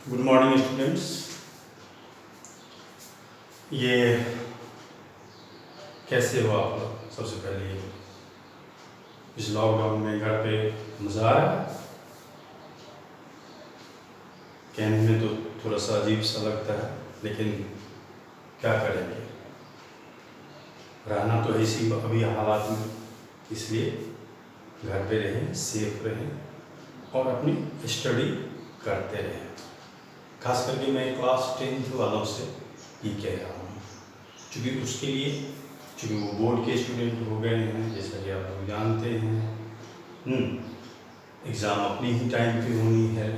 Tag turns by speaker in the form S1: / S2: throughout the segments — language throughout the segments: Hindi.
S1: Good morning students. ये कैसे हो आप लोग? सबसे पहले इस लॉकडाउन में घर पे मज़ा आ रहा है? कहने में तो थोड़ा सा अजीब सा लगता है, लेकिन क्या करेंगे, रहना तो ऐसी अभी हालात में, इसलिए घर पे रहें, सेफ रहें और अपनी स्टडी करते रहें। खास करके मैं क्लास 10th वालों से ये कह रहा हूँ, चूँकि वो बोर्ड के स्टूडेंट हो गए हैं, जैसा कि आप लोग जानते हैं। एग्ज़ाम अपनी ही टाइम पे होनी है,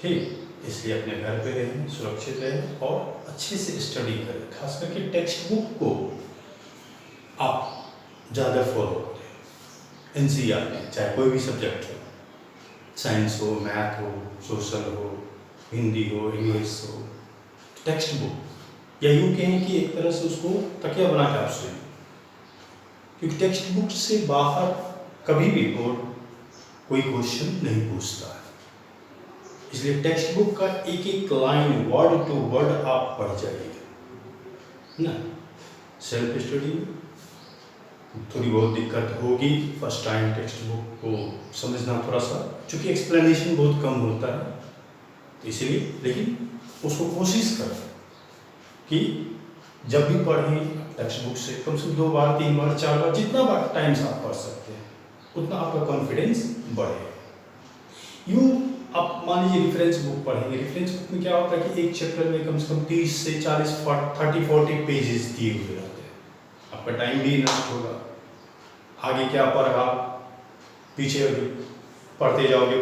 S1: ठीक। इसलिए अपने घर पे रहें, सुरक्षित रहें और अच्छे से स्टडी करें। खास करके टेक्स्ट बुक को आप ज़्यादा फॉलो करें। एनसीईआरटी चाहे कोई भी सब्जेक्ट हो, साइंस हो, मैथ हो, सोशल हो, हिंदी हो, इंग्लिश हो, टेक्स्ट बुक या यूँ कहें कि एक तरह से उसको तकिया बना के आप सोएं, क्योंकि टेक्स्ट बुक से बाहर कभी भी बोर्ड कोई क्वेश्चन नहीं पूछता है। इसलिए टेक्स्ट बुक का एक एक लाइन वर्ड टू वर्ड आप पढ़ जाइए ना। सेल्फ स्टडी में थोड़ी बहुत दिक्कत होगी, फर्स्ट टाइम टेक्स्ट बुक को समझना थोड़ा सा, चूँकि एक्सप्लेनेशन बहुत कम होता है, तो इसीलिए, लेकिन उसको कोशिश करें कि जब भी पढ़ें टेक्स्ट बुक से कम से कम 2 बार, 3 बार, 4 बार, जितना बार टाइम से आप पढ़ सकते हैं, उतना आपका कॉन्फिडेंस बढ़े। यूँ आप मान लीजिए रेफरेंस बुक पढ़ेंगे, रेफरेंस बुक में क्या होता है कि एक चैप्टर में कम से कम 30 से 40, 30-40 पेजेस दिए हुए रहते हैं। आपका टाइम भी नष्ट होगा, आगे क्या पढ़ा, पीछे पढ़ते जाओगे,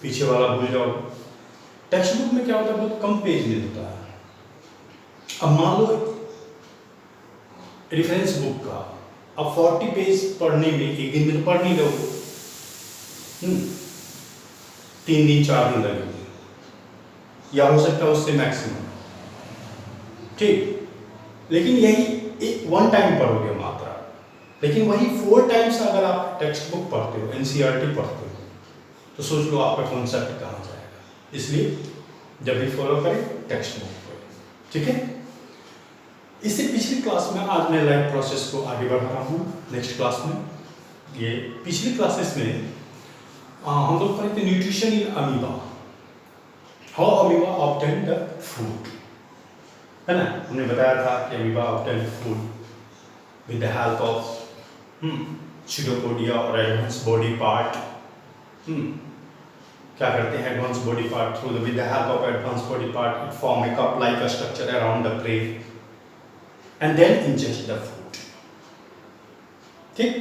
S1: पीछे वाला भूल जाओगे। टेक्स्ट बुक में क्या होता है, बहुत कम पेज मिलता है। अब मान लो रेफरेंस बुक का अब 40 पेज पढ़ने में एक दिन में तो पढ़ नहीं लोगे, 3 दिन 4 दिन लगेंगे, या हो सकता है उससे मैक्सिमम, ठीक। लेकिन यही वन टाइम पढ़ोगे मात्रा, लेकिन वही 4 टाइम्स अगर आप टेक्स्ट बुक पढ़ते हो, एनसीईआरटी पढ़ते हो, तो सोच लो आपका कॉन्सेप्ट कहाँ जाएगा। इसलिए जब भी फॉलो करें टेक्स्ट बुक पढ़ें, ठीक है। इससे पिछली क्लास में आज मैं लाइव प्रोसेस को आगे बढ़ा रहा हूँ। नेक्स्ट क्लास में, ये पिछली क्लासेस में हम लोग पढ़े थे nutrition in amoeba, how amoeba obtain the food, है ना। हमने बताया था कि amoeba obtain food with the help of pseudopodia और एडवांस बॉडी पार्ट। क्या करते हैं advance body part, through with the help of advance body part it form a cup like a structure around the prey and then ingest the food, ठीक।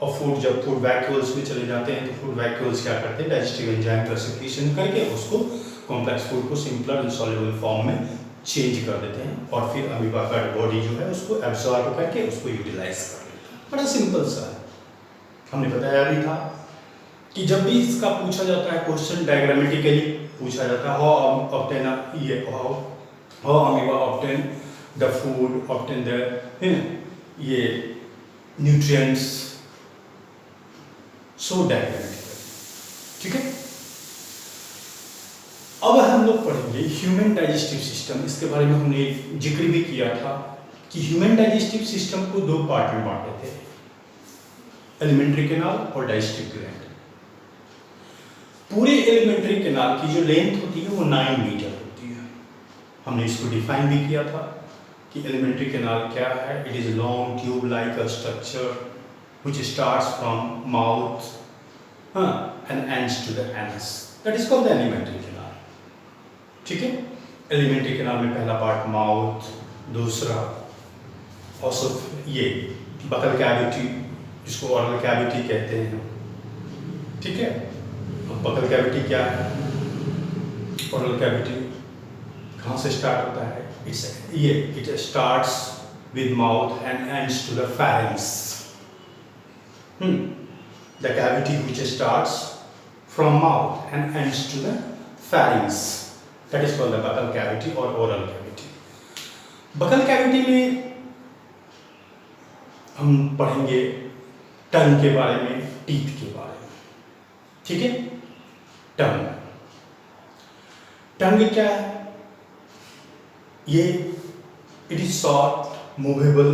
S1: और फूड जब फूड वैक्यूल्स में चले जाते हैं, तो फूड वैक्यूल्स क्या करते हैं, डाइजेस्टिव एंजाइम का सेक्रीशन करके उसको कॉम्प्लेक्स फूड को सिंपलर इनसॉल्युबल फॉर्म में चेंज कर देते हैं, और फिर अमीबा का बॉडी जो है उसको एब्सॉर्ब करके उसको यूटिलाइज कर लेते हैं। बड़ा सिंपल सा है। हमने बताया भी था कि जब भी इसका पूछा जाता है क्वेश्चन, डायग्रामेटिकली पूछा जाता है, how obtain how amoeba obtain the food, obtain the ये न्यूट्रिएंट्स, सो डायग्रामेटिकली, ठीक है। अब हम लोग पढ़ेंगे ह्यूमन डाइजेस्टिव सिस्टम। इसके बारे में हमने जिक्र भी किया था कि ह्यूमन डाइजेस्टिव सिस्टम को 2 पार्ट में बांटे थे, एलिमेंट्री कैनाल और डाइजेस्टिव ग्लैंड। पूरे एलिमेंट्री कैनाल की जो लेंथ होती है वो 9 मीटर होती है। हमने इसको डिफाइन भी किया था कि एलिमेंट्री कैनाल क्या है। It is long tube like a structure which starts from mouth and ends to the anus, that is called the alimentary canal, ठीक है। एलिमेंट्री कैनाल में पहला पार्ट माउथ, दूसरा ऑसो ये बकल कैविटी, जिसको ओरल कैविटी कहते हैं, ठीक है। अब बकल कैविटी क्या है, ओरल कैविटी कहाँ से स्टार्ट होता है, it starts with mouth and ends to the pharynx. The cavity which starts from mouth and ends to the pharynx, that is called the buccal cavity or oral cavity. buccal cavity में हम पढ़ेंगे टंग के बारे में, टीथ के बारे में, ठीक है। टंग टंग क्या है? ये it is soft movable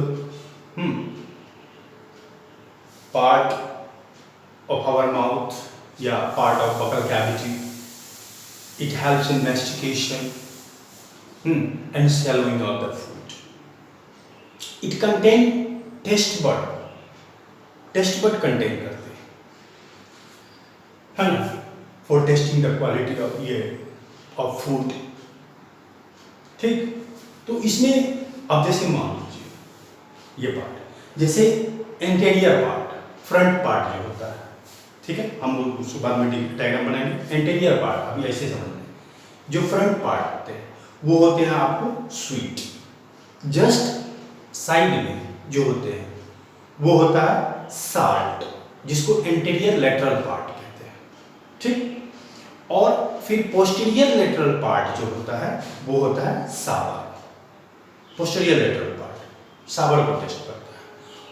S1: part of our mouth या part of buccal cavity. It helps in mastication and swallowing of the food. It contain taste bud. Taste bud contain करते हैं ना, for tasting the quality of ये of food. ठीक, तो इसमें अब जैसे मान लीजिए ये पार्ट, जैसे एंटेरियर पार्ट, फ्रंट पार्ट जो होता है, ठीक है, हम लोग उसको बाद में डायग्राम बनाएंगे. एंटेरियर पार्ट अभी ऐसे समझना है. जो फ्रंट पार्ट होते हैं वो होते हैं आपको स्वीट. जस्ट साइड में जो होते हैं वो होता है साल्ट, जिसको एंटेरियर लेटरल पार्ट कहते हैं. ठीक, और फिर पोस्टीरियर लेटरल पार्ट जो होता है वो होता है सावर. पोस्टीरियर लेटरल पार्ट सावर को टेस्ट करता है.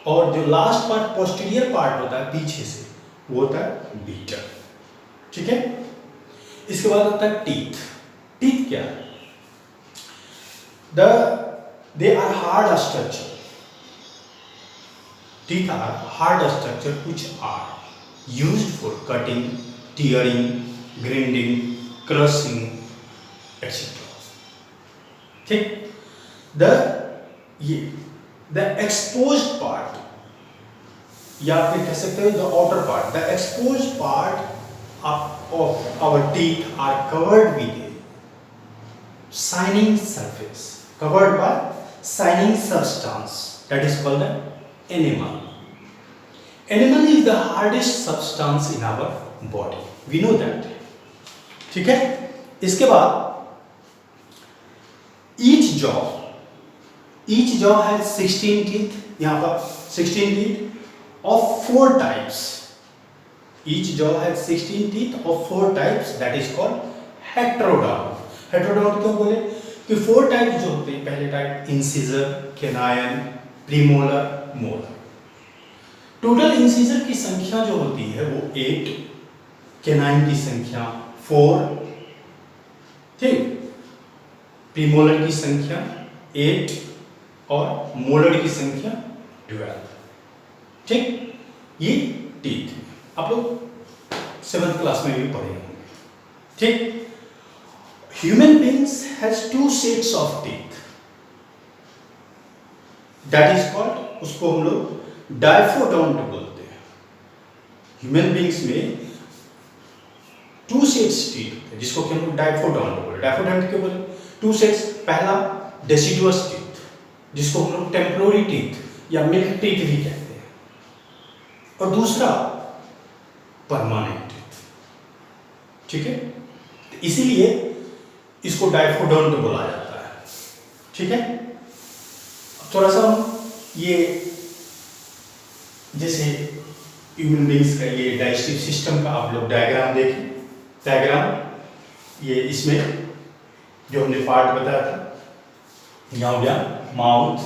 S1: और जो लास्ट पार्ट पोस्टीरियर पार्ट होता है पीछे से, वो होता है बीटर. ठीक है, इसके बाद होता है टीथ. टीथ क्या है? They are hard structure. Teeth are hard structure which are used for cutting, tearing, grinding, crushing, etc. ठीक, the exposed part या फिर कह सकते हैं the outer part, the exposed part of our teeth are covered with a shining surface, covered by shining substance that is called the enamel. Enamel is the hardest substance in our body, we know that. ठीक है, इसके बाद each jaw has 16 teeth. यहाँ पर 16 teeth of 4 types. Each jaw has 16 teeth of 4 types, that is called heterodont. Heterodont क्यों बोले? कि 4 टाइप जो होते हैं, पहले type incisor, canine, premolar, molar. Total incisor की संख्या जो होती है वो 8, कैनाइन की संख्या 4, ठीक, प्रीमोलर की संख्या 8 और मोलर की संख्या 12. ठीक, ये टीथ आप लोग 7th क्लास में भी पढ़े होंगे. ठीक, human beings has 2 sets of teeth, that is called, उसको हम लोग डायफोडोंट बोलते हैं. ह्यूमन बींग्स में 2 सेट्स टीथ होते हैं जिसको हम लोग डायफोडोंट बोलते हैं. डायफोडोंट क्यों बोले? 2 सेट्स, पहला डेसिडुअस टीथ जिसको हम लोग टेम्पोररी टीथ या मिल्क टीथ भी कहते हैं, और दूसरा परमानेंट टीथ. ठीक है, तो इसीलिए इसको डायफोडोंट बोला जाता है. ठीक है, थोड़ा सा ये जैसे ह्यूमन बींग्स का ये डाइजेस्टिव सिस्टम का आप लोग डायग्राम देखें. डायग्राम ये इसमें जो हमने पार्ट बताया था, यहाँ हो गया माउथ,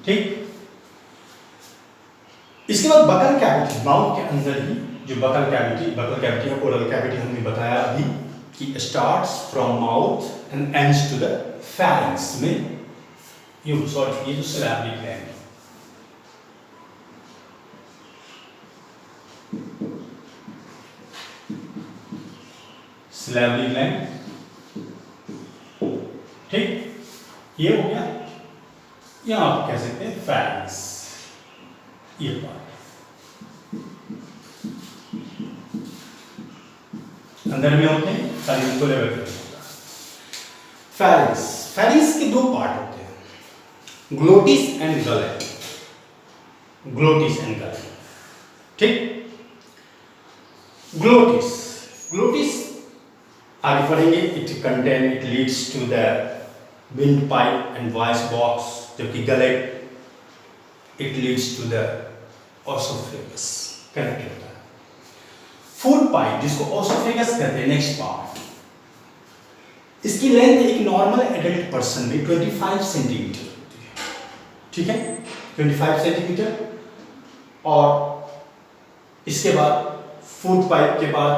S1: ठीक. इसके बाद बकल कैविटी, माउथ के अंदर ही जो बकल कैविटी है, ओरल कैविटी हमने बताया अभी कि starts from mouth and ends to the pharynx में. ये जो सिलैबरी ग्लैंड, सिलैबरी ग्लैंड, ठीक, ये हो गया. यहाँ आप कह सकते हैं फेरिंक्स, ये पार्ट अंदर में होते हैं, खाली उनको लेवल पे होता है. फेरिंक्स के 2 पार्ट होते हैं, glottis and gullet. Glottis and gullet, ठीक. ग्लोटिस आगे पढ़ेंगे. It leads to the windpipe and voice box, जबकि gullet it leads to the oesophagus, connect होता है. फूड पाइप जिसको ओसोफेगस कहते हैं, नेक्स्ट पार्ट, इसकी लेंथ एक नॉर्मल एडल्ट पर्सन में 25 सेंटीमीटर होती है. ठीक है, 25 सेंटीमीटर, और इसके बाद फूड पाइप के बाद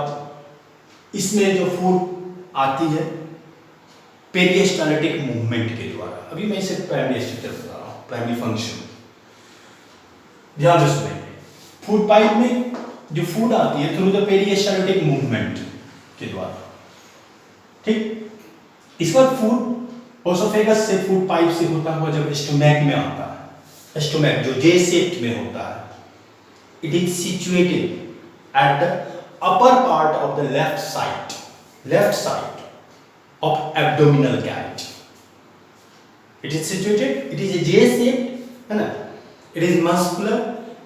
S1: इसमें जो फूड आती है पेरिस्टाल्टिक मूवमेंट के द्वारा। अभी मैं इसे प्राइमरी स्ट्रक्चर बता रहा हूँ, प्राइमरी फंक्शन ध्यान से सुनेंगे। फूड पाइप में जो फूड आती है थ्रू द पेरिस्टाल्टिक मूवमेंट के द्वारा, ठीक। इसके बाद फूड ओसोफेगस से फूड पाइप से होता हुआ जब स्टोमैक में आता है, स्टोमैक जो जे शेप में होता है, it is situated at the upper part of the left side of abdominal cavity. It is situated, it is a J shaped, है ना? It is muscular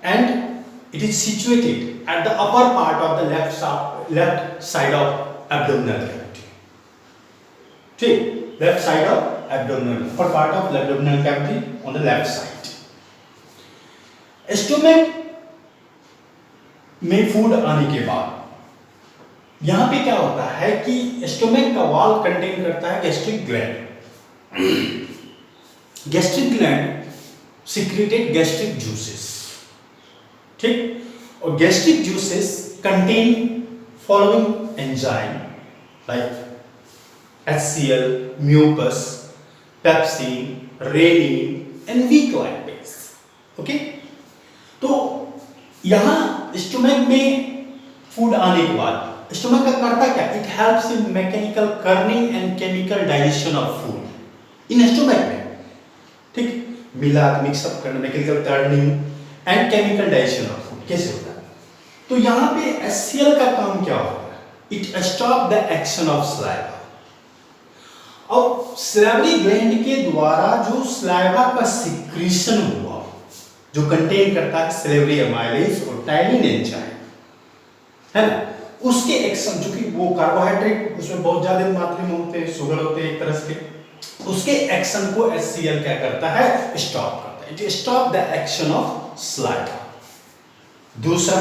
S1: and it is situated at the upper part of the left side of abdominal cavity. ठीक, left side of abdominal, upper part of the abdominal cavity on the left side. Stomach में फूड आने के बाद यहां पे क्या होता है कि स्टोमक का वॉल कंटेन करता है gastric gland. Gastric gland secreted gastric juices, ठीक। और gastric juices contain following enzyme like HCl, mucus, pepsin, rennin and weak lipase. Okay, तो यहां स्टोमक में फूड आने के बाद स्टोमक का करता क्या, it helps in mechanical Corning and chemical digestion of food in stomach में, ठीक। मिला मिक्सअप करना, mechanical Corning and chemical digestion of food कैसे होता है। तो यहां पे HCl का काम क्या होता है, it stop the action of saliva. अब सैलरी ग्लैंड के द्वारा जो सलाइवा का सिक्रीशन हुआ जो कंटेन करता है सैलरी एमाइलेज और टाइनिन एंजाइम, है ना, उसके एक्शन, जो कि वो कार्बोहाइड्रेट उसमें बहुत ज्यादा मात्रा में होते हैं, शुगर होते हैं एक तरह से, उसके एक्शन को HCl क्या करता है, स्टॉप करता है। It stop the action of saliva. दूसरा,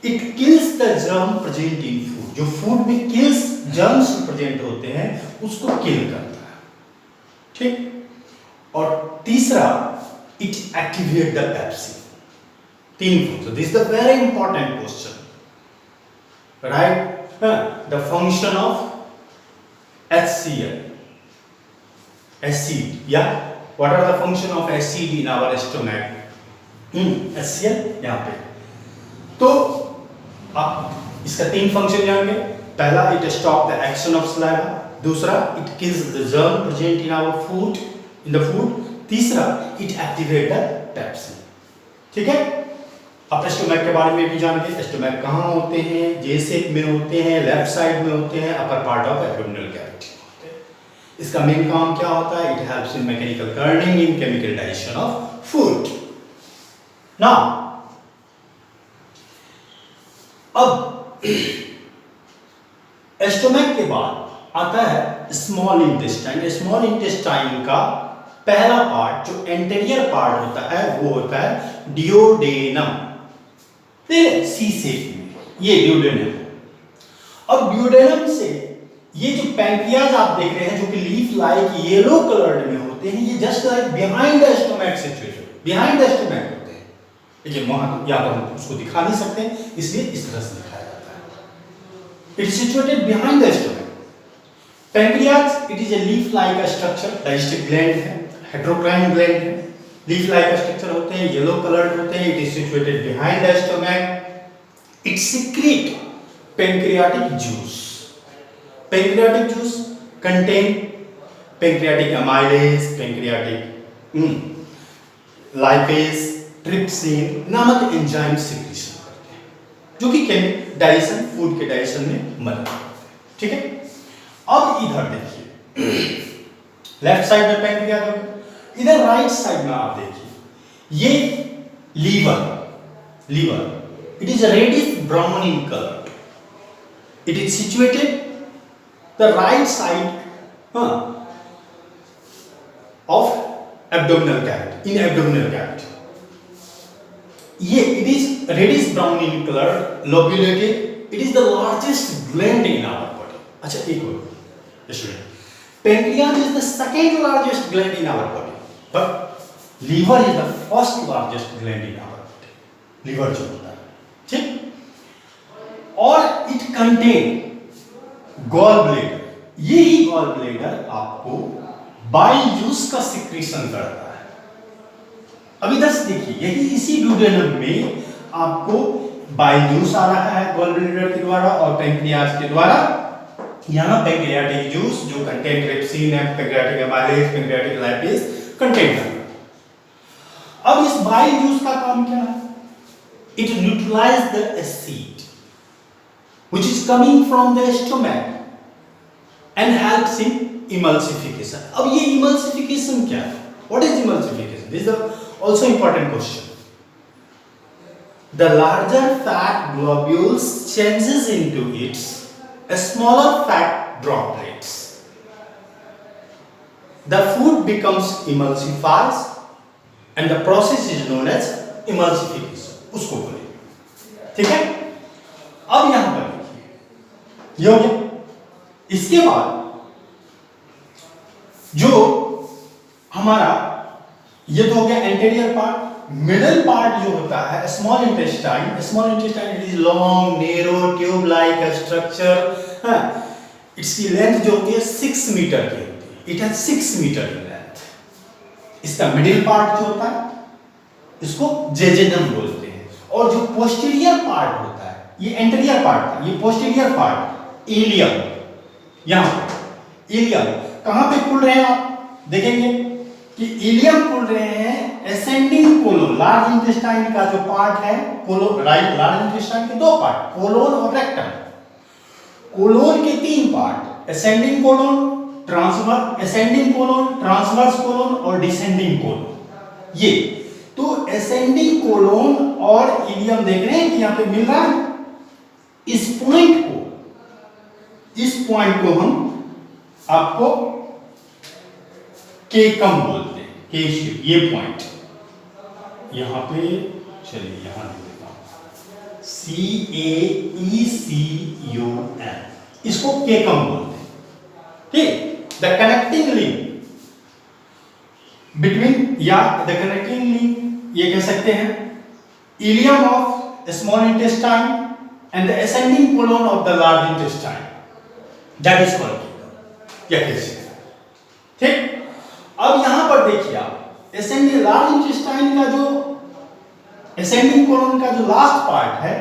S1: it kills the germ present in food, जो फूड में किल्स जर्म्स प्रेजेंट होते हैं उसको किल करता है, ठीक। और तीसरा, it activate the pepsin. तीन function, this is the very important question, right? The function of HCl, acid, yeah. What are the function of acid in our stomach? HCl यहाँ पे। तो आप इसका तीन फंक्शन जानेंगे। पहला, it stop the action of saliva. दूसरा, it kills the germ present in our food, in the food. तीसरा, इट एक्टिवेट द पेप्सिन, ठीक है। अब स्टोमक के बारे में भी जानेंगे। स्टोमक कहाँ होते हैं, जे शेप में होते हैं, लेफ्ट साइड में होते हैं, upper part of abdominal cavity होते हैं। इसका मेन काम क्या होता है, it helps in mechanical Corning in chemical digestion of food. Now अब स्टोमक के बाद आता है स्मॉल इंटेस्टाइन। स्मॉल इंटेस्टाइन का पहला पार्ट जो एंटीरियर पार्ट होता है वो होता है डियोडेनम, सी शेप में, ये डियोडेनम। अब डियोडेनम से ये जो पैंक्रियाज आप देख रहे हैं जो कि लीफ लाइक येलो कलर्ड में होते हैं, ये just like behind the stomach situation, behind the stomach होते हैं। देखिए वहां या तो हम उसको दिखा नहीं सकते, इसलिए इस तरह से दिखाया जाता है। It is situated behind the stomach. Pancreas, it is a leaf like structure, digestive gland है, हेट्रोक्राइन ग्लैंड है, लीफ लाइक स्ट्रक्चर होते हैं, येलो कलर्ड होते हैं। It is situated behind the stomach. It secret pancreatic juice. Pancreatic juice contain pancreatic amylase, pancreatic lipase, trypsin नामक एंजाइम सिक्रीशन करते हैं, जो कि डाइजेशन, फूड के डाइजेशन में मदद करते हैं, ठीक है। अब इधर देखिए, लेफ्ट साइड में पैंक्रियाज होगा, इधर राइट साइड में आप देखिए, ये liver, it is reddish brown in colour. It is situated the right side of abdominal cavity, in abdominal cavity. ये it is reddish brown in colour, lobulated. It is the largest gland in our body. अच्छा, एक और student, pancreas is the second largest gland in our body, but liver is the first largest gland in our body. liver जो होता है, कंटेन गॉल ब्लेडर। यही गॉल ब्लेडर आपको बाइल जूस का सिक्रीशन करता है। अभी दस देखिए, यही इसी ड्यूडेनम में आपको बाइल जूस आ रहा है गॉल ब्लेडर के द्वारा और पैंक्रियाज के द्वारा। यहाँ पैंक्रियाटिक जूस जो कंटेन ट्रिप्सिन है, pancreatic amylase, pancreatic lipase contain करता है। अब इस बाइल जूस का काम क्या है? It neutralizes the acid which is coming from the stomach and helps in emulsification. अब ये emulsification क्या है? What is emulsification? This is also important question. The larger fat globules changes into its smaller fat droplets. The food becomes emulsifies and the process is known as emulsification. उसको बोले, ठीक है। अब यहां पर देखिए, ये हो गया। इसके बाद जो हमारा ये तो हो गया एंटेरियर पार्ट। मिडल पार्ट जो होता है small intestine, small intestine it is long narrow tube like structure. इसकी लेंथ जो होती है 6 मीटर की होती है। इट हैज 6 मीटर की लेंथ। इसका मिडिल पार्ट जो होता है इसको जेजेनम बोलते हैं। और जो पोस्टीरियर पार्ट होता है, ये एंटेरियर पार्ट था, ये पोस्टीरियर पार्ट इलियम। यहां इलियम कहां पे खुल रहे हैं आप देखेंगे कि इलियम खुल रहे हैं असेंडिंग कोलोन। लार्ज इंटेस्टाइन का जो पार्ट है कोलोन, राइट, लार्ज इंटेस्टाइन के दो पार्ट कोलोन और रेक्टम। कोलोन के 3 part, ascending colon, transverse ascending colon, transverse colon और डिसेंडिंग कोलोन। ये तो असेंडिंग कोलोन और इलियम देख रहे हैं कि यहां पे मिल रहा है। इस पॉइंट को हम आपको केकम बोलते हैं, के शेप। ये पॉइंट यहां पे, चलिए यहां लिख देता हूं, CAECUM, इसको केकम बोलते हैं, ठीक। द कनेक्टिंग लिंक बिटवीन, या द कनेक्टिंग लिंक ये कह सकते हैं, ileum of small intestine and the ascending colon of the large intestine, that is called caecum, या कैसे, ठीक। अब यहां पर देखिए आप असेंडिंग लार्ज इंटेस्टाइन का जो असेंडिंग कोलोन का जो लास्ट पार्ट है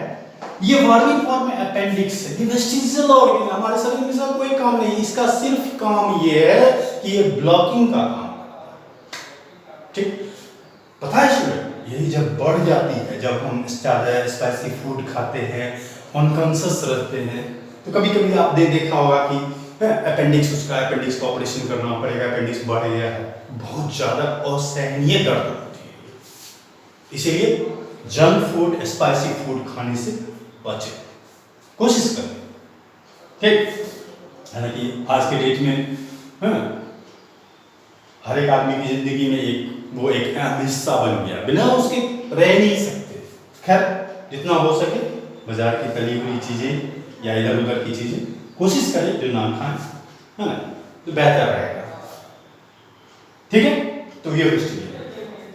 S1: ये वर्मिक फॉर्म में अपेंडिक्स है। ये वेस्टिजियल ऑर्गन, हमारे शरीर में इसका कोई काम नहीं, इसका सिर्फ काम ये है कि ये ब्लॉकिंग का काम, ठीक। पता है स्टूडेंट, यही जब बढ़ जाती है, जब हम ज्यादा स्पाइसी फूड खाते हैं, अनकॉन्शियस रहते हैं, तो कभी कभी आप देखा होगा कि अपेंडिक्स, उसका अपेंडिक्स का ऑपरेशन करना पड़ेगा, अपेंडिक्स बढ़ गया है, बहुत ज्यादा असहनीय दर्द होती है। इसीलिए जंक फूड, स्पाइसी फूड खाने से बचे, कोशिश करें, ठीक। हालांकि आज के डेट में हर एक आदमी की जिंदगी में एक अहम हिस्सा बन गया, बिना उसके रह नहीं सकते। खैर जितना हो सके बाजार की तली हुई चीजें या इधर उधर की चीजें कोशिश करें जो ना खाएं, है ना, तो बेहतर रहेगा, ठीक है। तो ये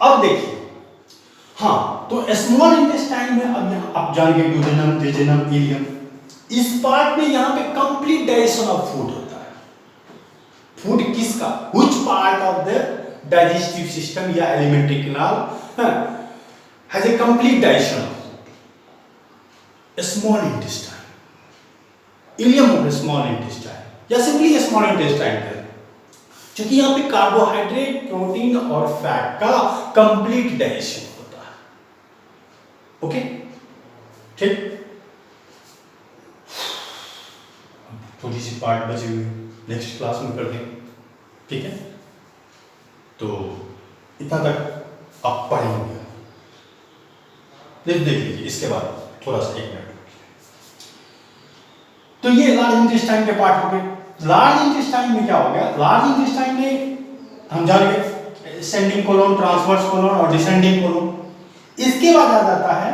S1: अब देखिए, हाँ, तो स्मॉल इंटेस्टाइन में अब यहाँ आप जान गए ड्यूडेनम, जेजुनम, इलियम। इस पार्ट में यहाँ पे कंप्लीट डाइजेशन ऑफ फूड होता है। फूड किसका, which part of the digestive system या alimentary canal has a complete digestion of food? Small intestine, ileum of small intestine या सिंपली स्मॉल इंटेस्टाइन है, क्योंकि यहाँ पे कार्बोहाइड्रेट, प्रोटीन और फैट का कंप्लीट डाइजेशन होता है। ओके, ठीक। थोड़ी सी पार्ट बची हुई नेक्स्ट क्लास में कर देंगे, ठीक है। तो इतना तक आप पढ़ेंगे, देख लीजिए। इसके बाद थोड़ा सा 1 मिनट, तो ये लार्ज इंटेस्टाइन के पार्ट हो गए। लार्ज इंटेस्टाइन में क्या हो गया, लार्ज इंटेस्टाइन में हम जान गए असेंडिंग कोलोन, ट्रांसवर्स कोलोन और डिसेंडिंग कोलोन। इसके बाद आ जाता है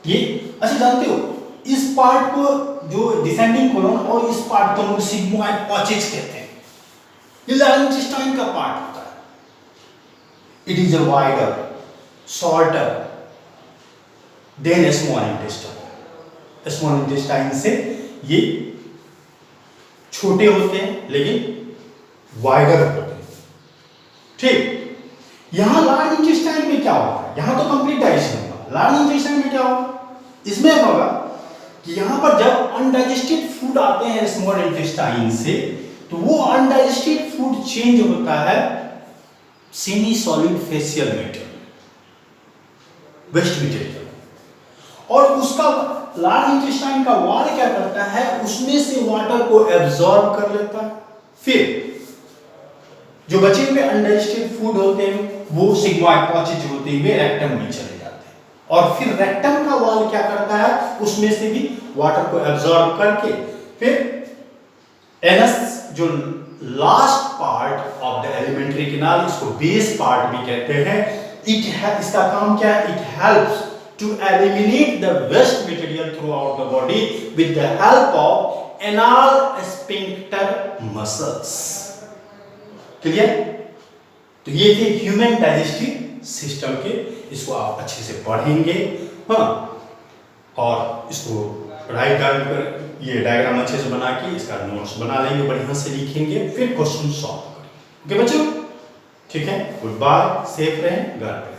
S1: ये, अच्छा जानते हो इस पार्ट को, जो डिसेंडिंग कोलोन और इस पार्ट को हम सिग्मोइड पॉचेज कहते हैं। ये लार्ज इंटेस्टाइन का पार्ट होता है। It is a wider, shorter than small intestine, small intestine से ये छोटे होते हैं लेकिन वाइडर होते हैं। ठीक, यहां लार्ज इंटेस्टाइन में क्या होगा, यहां तो कंप्लीट डाइजेशन होगा, लार्ज इंटेस्टाइन में क्या होगा, इसमें होगा कि यहां पर जब अनडाइजेस्टेड फूड आते हैं स्मॉल इंटेस्टाइन से, तो वो अनडाइजेस्टेड फूड चेंज होता है semi solid faecal matter, waste material, और उसका लार्ज इंटेस्टाइन का वॉल क्या करता है, उसमें से वाटर को एब्जॉर्ब कर लेता है। फिर जो बचे हुए अनडाइजेस्टेड फूड होते हैं वो सिग्मॉइड पॉचेज होते हुए रेक्टम में चले जाते हैं, और फिर रेक्टम का वॉल क्या करता है, उसमें से भी वाटर को एब्जॉर्ब करके फिर एनस जो last part of the alimentary canal, इसको बेस पार्ट भी कहते हैं, इसका काम क्या है, it helps to eliminate the waste material throughout the body with the help of anal sphincter muscles. Clear? तो ये थे ह्यूमन डाइजेस्टिव सिस्टम के, इसको आप अच्छे से पढ़ेंगे, हाँ, और इसको राइट डाउन कर, ये डायग्राम अच्छे से बना के इसका नोट्स बना लेंगे, बढ़िया से लिखेंगे, फिर क्वेश्चन सॉल्व करेंगे। ओके बच्चों, ठीक है, गुड बाय, सेफ रहें, घर पे।